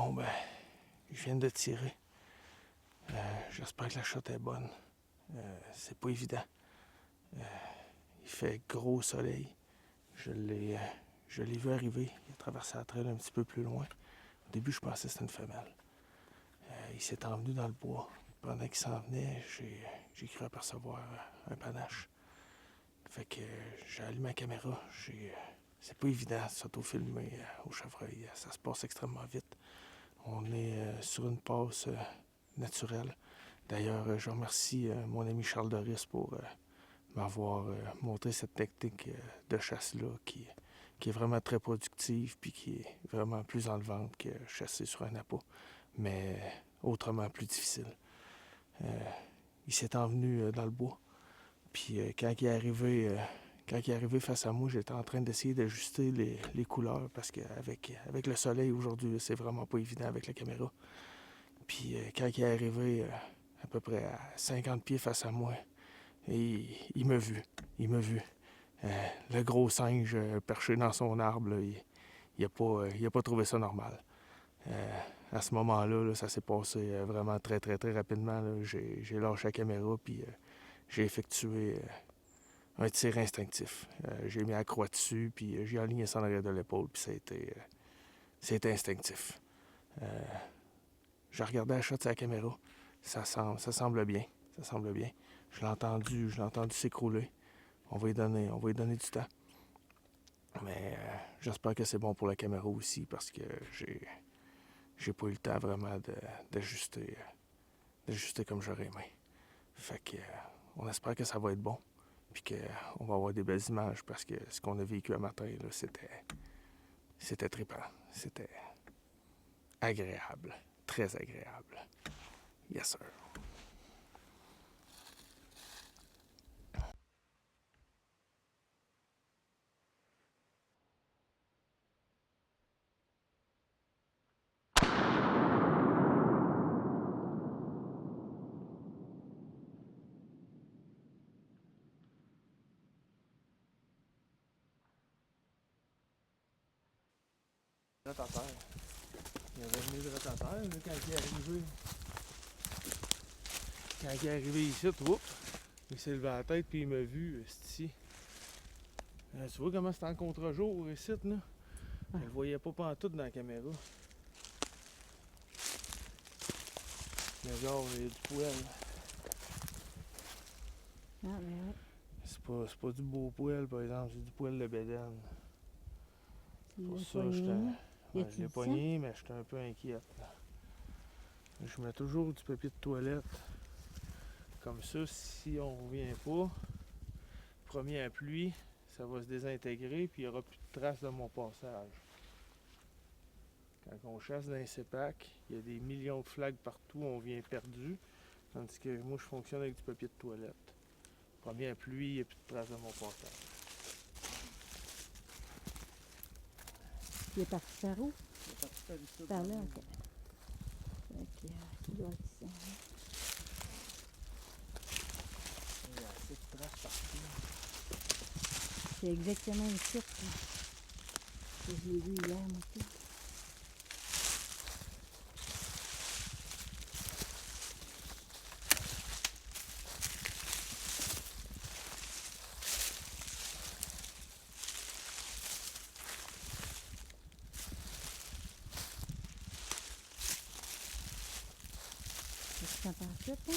Bon, ben, je viens de tirer. J'espère que la shot est bonne. C'est pas évident. Il fait gros soleil. Je l'ai vu arriver. Il a traversé la traîne un petit peu plus loin. Au début, je pensais que c'était une femelle. Il s'est envenu dans le bois. Pendant qu'il s'en venait, j'ai cru apercevoir un panache. Fait que j'ai allumé ma caméra. C'est pas évident de s'auto-filmer au chevreuil. Ça se passe extrêmement vite. On est sur une passe naturelle. D'ailleurs, je remercie mon ami Charles Doris pour m'avoir montré cette technique de chasse-là qui est vraiment très productive puis qui est vraiment plus enlevante que chasser sur un appât, mais autrement plus difficile. Il s'est envenu dans le bois. Puis quand il est arrivé face à moi, j'étais en train d'essayer d'ajuster les couleurs parce qu'avec le soleil aujourd'hui, c'est vraiment pas évident avec la caméra. Puis quand il est arrivé à peu près à 50 pieds face à moi, et il m'a vu. Il m'a vu. Le gros singe perché dans son arbre, là, il a pas trouvé ça normal. À ce moment-là, là, ça s'est passé vraiment très, très, très rapidement. Là. J'ai lâché la caméra, puis j'ai effectué un tir instinctif. J'ai mis la croix dessus, puis j'ai aligné ça en arrière de l'épaule, puis c'était instinctif. J'ai regardé la shot sur la caméra. Ça semble bien. Ça semble bien. Je l'ai entendu s'écrouler. On va lui donner du temps. Mais j'espère que c'est bon pour la caméra aussi parce que j'ai pas eu le temps vraiment d'ajuster comme j'aurais aimé. Fait que on espère que ça va être bon. Puis qu'on va avoir des belles images parce que ce qu'on a vécu un matin, là, c'était trippant. C'était agréable. Très agréable. Yes, sir. Hydratateur. Il avait venu hydratateur là, quand il est arrivé. Quand il est arrivé ici, il s'est levé la tête puis il m'a vu ici. Tu vois comment c'est en contre-jour ici, là? Je le voyais pas pantoute dans la caméra. Mais genre, il y a du poil. Ah, mais oui. C'est pas du beau poil, par exemple, c'est du poil de bédaine. Pour ça, je l'ai pogné, mais j'étais un peu inquiète. Je mets toujours du papier de toilette. Comme ça, si on revient pas, première pluie, ça va se désintégrer puis il n'y aura plus de traces de mon passage. Quand on chasse dans un CEPAC, il y a des millions de flags partout, on vient perdu. Tandis que moi, je fonctionne avec du papier de toilette. Première pluie, il n'y a plus de traces de mon passage. Il est parti par où? Il est parti par ici. Par là, ok. Ok, il doit être ça. Il y a assez de traces partout. C'est exactement ici que je l'ai vu hier, moi aussi. Qu'est-ce que t'en penses, toi?